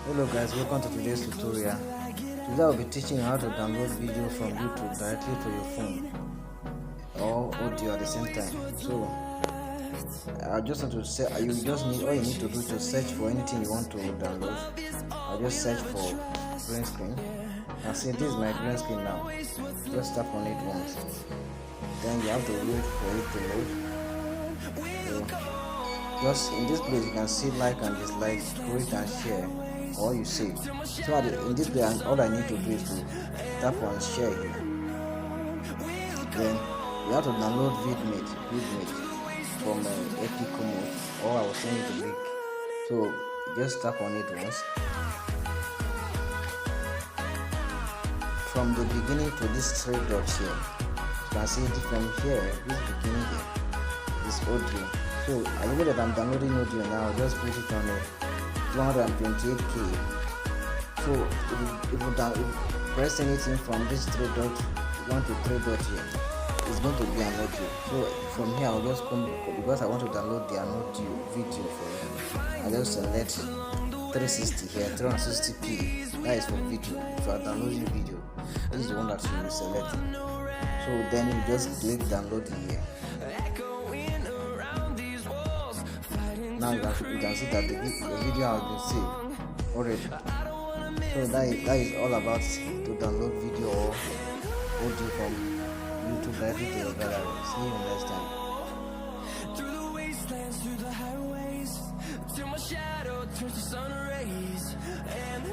Hello guys, welcome to today's tutorial. Today I'll be teaching you how to download video from YouTube directly to your phone or audio at the same time. So I just want to say all you need to do to search for anything you want to download. I'll just search for green screen. And see, this is my green screen now. Just tap on it once. Then you have to wait for it to load. So just in this place you can see like and dislike, create and share, or you save. So in this place all I need to do is to tap on share here. Then you have to download vidmate from Epic Mode, or I will send you the link. So just tap on it once. From the beginning to this three dots here, you can see from here, this beginning here, this audio. So I know that I'm downloading audio now. Just put it on a 228k. So if you press anything from this three dot, 1 to 3 dot here, it's going to be an audio. So from here I'll just come, because I want to download the audio video for you. I just select 360 here, 360p. That is for video. If you are downloading video, this is the one that you will select. So then you just click download here. Now you can see that the video has been saved already. So that is all about to download video or audio from YouTube directly to your gallery. See you next time. Through the wastelands, through the highways, till my shadow turns to sun rays, and